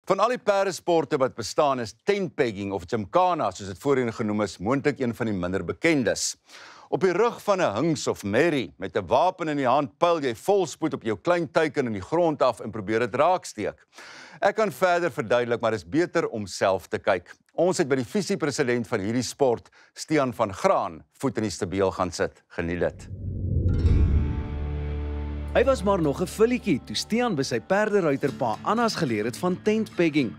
Van al die perdesporte wat bestaan is tentpegging of gymkhana, soos dit voorheen genoem is, moontlik een van die minder bekendes. Op die rug van 'n hings of merrie met 'n wapen in die hand pyl jy volspoed op jou klein teiken in die grond af en probeer dit raaksteek. Ek kan verder verduidelik, maar dit is beter om self te kyk. Ons het by die visiepresident van hierdie sport, Stian van Graan, voet in die stabiel gaan sit. Geniet dit. Hy was maar nog 'n filletjie toe Stian by sy perderuiterpa Annas geleer het van tentpegging.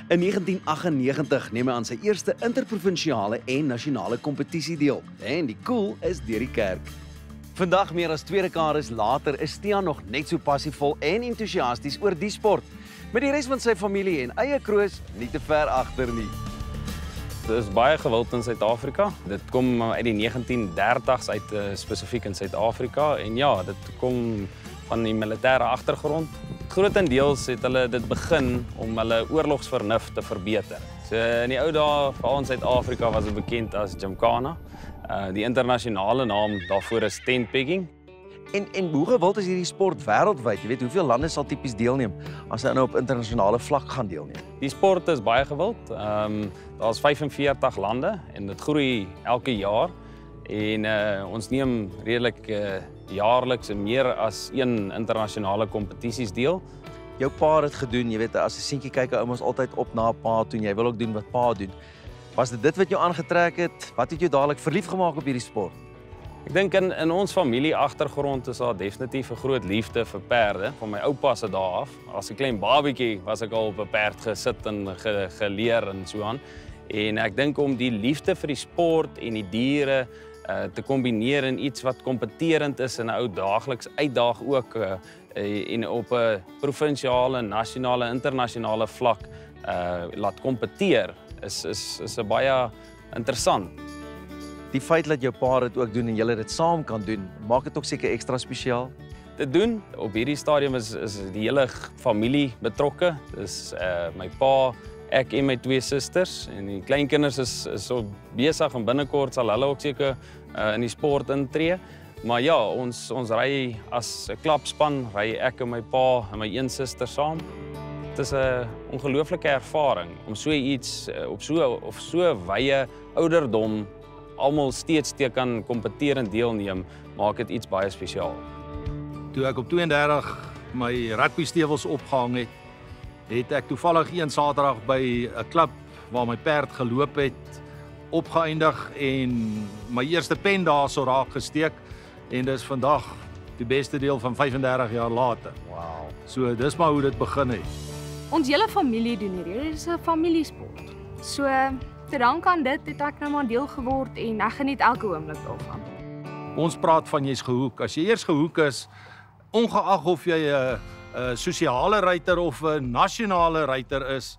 In 1998 neem hy aan sy eerste interprovinsiale en nasionale kompetisie deel. En die koel is deur die kerk. Vandag, meer as 2 dekades later, is Stian nog net so passievol en entoesiasties oor die sport, met die res van sy familie en eie kroos nie te ver agter nie. Dit is baie gewild in Suid-Afrika. Dit kom uit die 1930s uit, spesifiek in Suid-Afrika. En ja, dit kom van die militêre agtergrond. Grotendeels het hulle dit begin om hulle oorlogsvernuf te verbeter. So in die ou dae, veral in Suid-Afrika, was dit bekend as gymkhana. Die internasionale naam daarvoor is tentpegging. En hoe gewild is hierdie sport wêreldwyd? Jy weet, hoeveel lande sal tipies deelneem as hy nou op internasionale vlak gaan deelneem? Die sport is baie gewild. Daar's 45 lande en dit groei elke jaar. En ons neem redelik jaarliks en meer as 1 internasionale kompetisies deel. Jou pa het gedoen, jy weet, as 'n seentjie kyk 'n oumas altyd op na 'n pa toe en jy wil ook doen wat pa doen. Was dit wat jou aangetrek het? Wat het jou dadelik verlief gemaak op hierdie sport? Ek dink in ons familie agtergrond is daar definitief 'n groot liefde vir perde. Van my oupa se dae af. As 'n klein babietjie was ek al op 'n perd gesit en geleer en so aan. En ek dink om die liefde vir die sport en die diere te kombineer in iets wat kompeterend is en 'n ou daagliks uitdaag ook en op 'n provinsiale, nasionale, internasionale vlak laat kompeteer is 'n baie interessant. Die feit dat jou pa dit ook doen en julle dit saam kan doen, maak dit ook seker ekstra spesiaal. Te doen op hierdie stadium is die hele familie betrokke. Dis my pa, ek en my 2 susters en die kleinkinders is so besig en binnekort sal hulle ook seker in die sport intree. Maar ja, ons ry as 'n klapspan, ry ek en my pa en my 1 suster saam. Dit is 'n ongelooflike ervaring om so iets op so wye ouderdom almal steeds te kan kompeteer en deelneem, maak dit iets baie spesiaal. Toe ek op 32 my rugby-stewels opgehang het ek toevallig een Saterdag by 'n klub waar my perd geloop het, opgeëindig en my eerste pen daarso raak gesteek en dis vandag die beste deel van 35 jaar later. Wow. So dis maar hoe dit begin het. Ons hele familie doen hierdie. Dit is 'n familiesport. So te dank aan dit het ek nou maar deel geword en ek geniet elke oomblik daarvan. Ons praat van jy's gehoek. As jy eers gehoek is, ongeag of jy 'n sosiale ruiter of 'n nasionale ruiter is,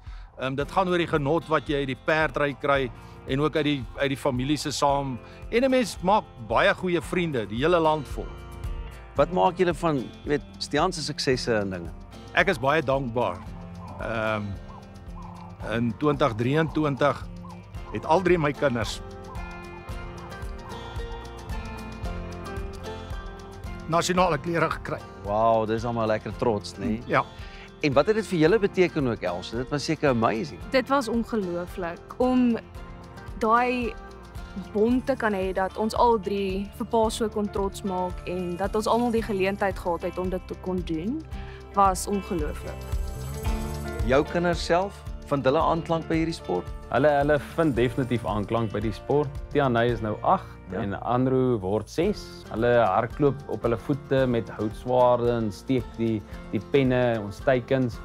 dit gaan oor die genot wat jy uit die perdry kry en ook uit die familie se saam. En 'n mens maak baie goeie vriende, die hele land vol. Wat maak julle van, jy weet, Stian se suksesse en dinge? Ek is baie dankbaar. In 2023 het al 3 my kinders nasionale klere gekry. Wow, dis almal lekker trots, nê? Nee? Ja. En wat het dit vir julle beteken ook, Els? Dit was seker amazing. Dit was ongelooflik om daai bond te kan hê dat ons al 3 vir pa so kon trots maak en dat ons almal die geleentheid gehad het om dit te kon doen, was ongelooflik. Jou kinders self, vind hulle aanklank by hierdie sport? Hulle vind definitief aanklank by die sport. Tianay is nou 8 en Andrew word 6. Hulle hardloop op hulle voete met houtswaarde en steek die penne, ons teikens.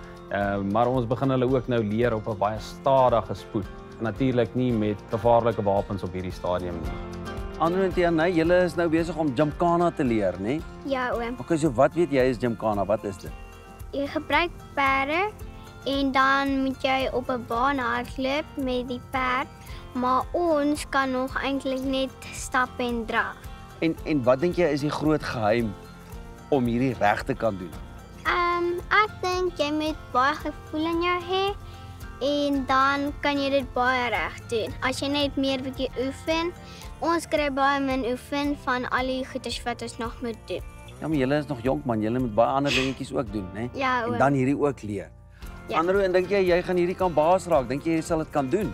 Maar ons begin hulle ook nou leer op 'n baie stadige spoed. Natuurlik nie met gevaarlike wapens op hierdie stadium nie. Andrew en Tianay, julle is nou besig om gymkhana te leer, nê? Ja, oom. Okay, so wat weet jy is gymkhana? Wat is dit? Jy gebruik perde en dan moet jy op 'n baan hardloop met die perd, maar ons kan nog eintlik net stap en draf. En wat dink jy is die groot geheim om hierdie reg te kan doen? Ek dink jy moet baie gevoel in jou hê en dan kan jy dit baie reg doen. As jy net meer bietjie oefen, ons kry baie min oefen van al die goeders wat ons nog moet doen. Ja, maar julle is nog jonk man, julle moet baie ander dingetjies ook doen, né? Ja, en oom. dan hierdie ook leer. Ja. Andrew, en dink jy gaan hierdie kan baas raak? Dink jy sal dit kan doen?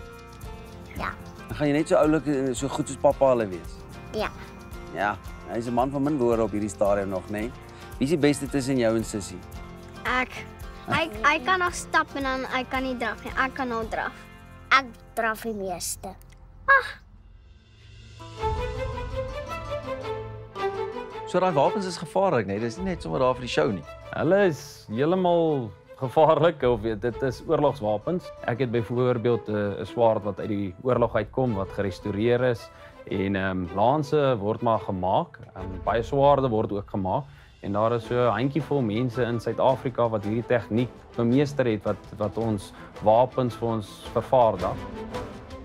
Ja. Dan gaan jy net so oulik en so goed soos pappa hulle wees. Ja. Ja, hy is 'n man van min woorde op hierdie stadium nog, né? Nee? Wie is die beste tussen jou en Sissie? Ek. Hy kan nog stap en dan hy kan nie draf nie. Ek kan nou draf. Ek draf die meeste. So daai wapens is gevaarlik, né? Dis nie net sommer daar vir die show nie. Hulle is heeltemal gevaarlik of dit is oorlogswapens. Ek het byvoorbeeld 'n swaard wat uit die oorlog uitkom wat gerestoreer is en lanse word maar gemaak. Baie swaarde word ook gemaak en daar is so 'n handjievol mense in Suid-Afrika wat hierdie tegniek bemeester het wat ons wapens vir ons vervaardig.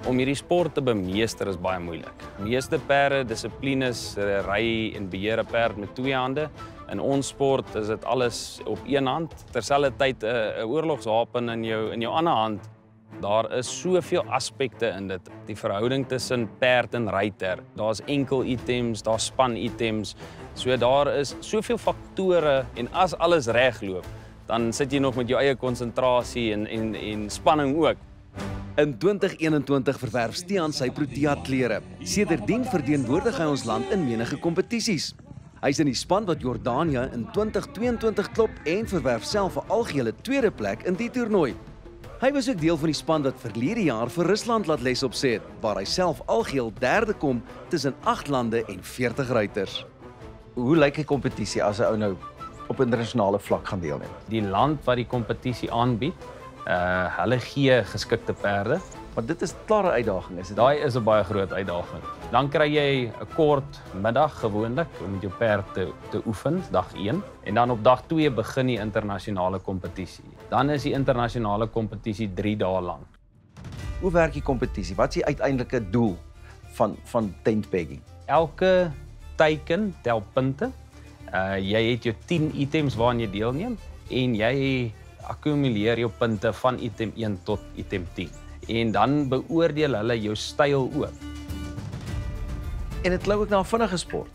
Om hierdie sport te bemeester is baie moeilik. Die meeste perde dissiplines ry en beheer 'n perd met 2 hande. In ons sport is dit alles op 1 hand. Terselfdertyd 'n oorlogswapen in jou ander hand. Daar is soveel aspekte in dit. Die verhouding tussen perd en ruiter. Daar's enkel items, daar's span items. So daar is soveel faktore en as alles regloop, dan sit jy nog met jou eie konsentrasie en spanning ook. In 2021 verwerf Stian sy Protea klere. Sedertdien verteenwoordig hy ons land in menige kompetisies. Hy is in die span wat Jordanië in 2022 klop en verwerf self 'n algehele 2de plek in die toernooi. Hy was ook deel van die span wat verlede jaar vir Rusland laat les opset het, waar hy self algeheel 3de kom tussen 8 lande en 40 ruiters. Hoe lyk die kompetisie as 'n ou nou op internasionale vlak gaan deelneem? Die land wat die kompetisie aanbied, hulle gee geskikte perde. Maar dit is 'n klare uitdaging, is dit? Daai is 'n baie groot uitdaging. Dan kry jy 'n kort middag gewoonlik om met jou perd te oefen, dag 1. En dan op dag 2 begin die internasionale kompetisie. Dan is die internasionale kompetisie 3 dae lank. Hoe werk die kompetisie? Wat is die uiteindelike doel van tent pegging? Elke teiken tel punte. Jy het jou 10 items waaraan jy deelneem en jy akkumuleer jou punte van item 1 tot item 10. En dan beoordeel hulle jou styl ook. En dit klink ook na 'n vinnige sport.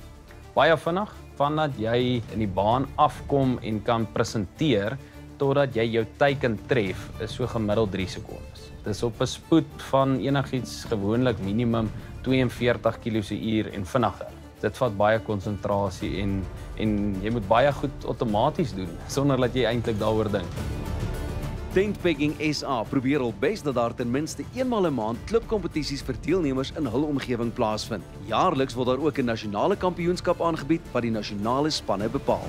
Baie vinnig, vandat jy in die baan afkom en kan presenteer totdat jy jou teiken tref, is so gemiddeld 3 sekondes. Dis op 'n spoed van enigiets gewoonlik minimum 42 km/h en vinniger. Dit vat baie konsentrasie en jy moet baie goed outomaties doen sonder dat jy eintlik daaroor dink. Tent Pegging SA probeer al bes dat daar ten minste eenmal 'n maand klipkompetisies vir deelnemers in hul omgewing plaasvind. Jaarliks word daar ook 'n nasionale kampioenskap aangebied wat die nasionale spanne bepaal.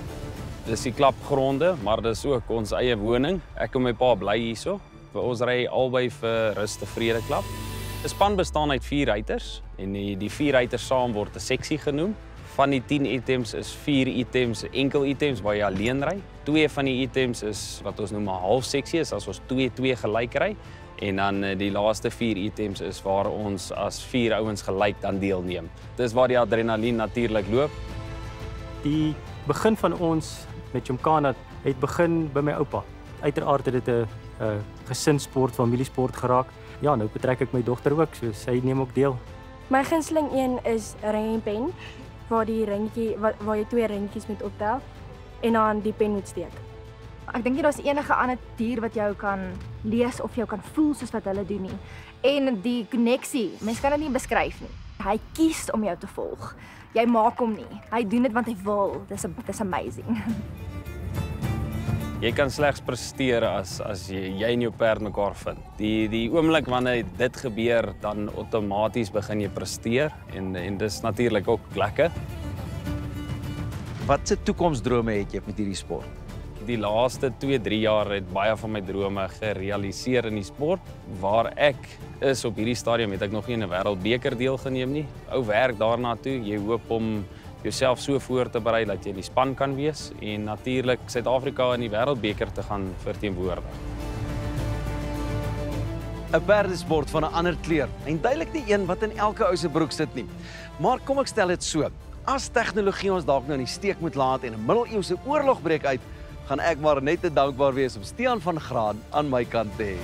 Dis die klapgronde, maar dis ook ons eie woning. Ek en my pa bly hierso. Ons ry albei vir Rus Tevrede Klap. 'n Span bestaan uit 4 ruiters en die 4 ruiters saam word 'n seksie genoem. Van die 10 items is 4 items enkel items waar jy alleen ry. 2 van die items is wat ons noem 'n halfseksie, is as ons 2-2 gelyk ry. En dan die laaste 4 items is waar ons as 4 ouens gelyk dan deelneem. Dis waar die adrenalien natuurlik loop. Die begin van ons met Gymkhana het begin by my oupa. Uiteraard het dit 'n gesinssport, familiesport geraak. Ja, nou betrek ek my dogter ook, so sy neem ook deel. My gunsteling een is ring en pen, waar jy 2 ringetjies moet optel en dan die pen moet steek. Ek dink nie daar's enige ander dier wat jou kan lees of jou kan voel soos wat hulle doen nie. En die koneksie, mens kan dit nie beskryf nie. Hy kies om jou te volg. Jy maak hom nie. Hy doen dit want hy wil. Dis amazing. Jy kan slegs presteer as jy en jou perd mekaar vind. Die oomblik wanneer dit gebeur, dan outomaties begin jy presteer en dis natuurlik ook lekker. Wat se toekomsdrome het jy met hierdie sport? Die laaste 2-3 jaar het baie van my drome gerealiseer in die sport. Waar ek is op hierdie stadium het ek nog nie in 'n wêreldbeker deelgeneem nie. Ou werk daarna toe. Jy hoop om jouself so voor te berei dat jy in die span kan wees en natuurlik Suid-Afrika in die wêreldbeker te gaan verteenwoordig. 'n Perdesport van 'n ander kleur en duidelik nie een wat in elke ou se broek sit nie. Maar kom ek stel dit so. As tegnologie ons dalk nou in die steek moet laat en 'n middeleeuse oorlog breek uit, gaan ek maar net te dankbaar wees om Stian van Graan aan my kant te hê.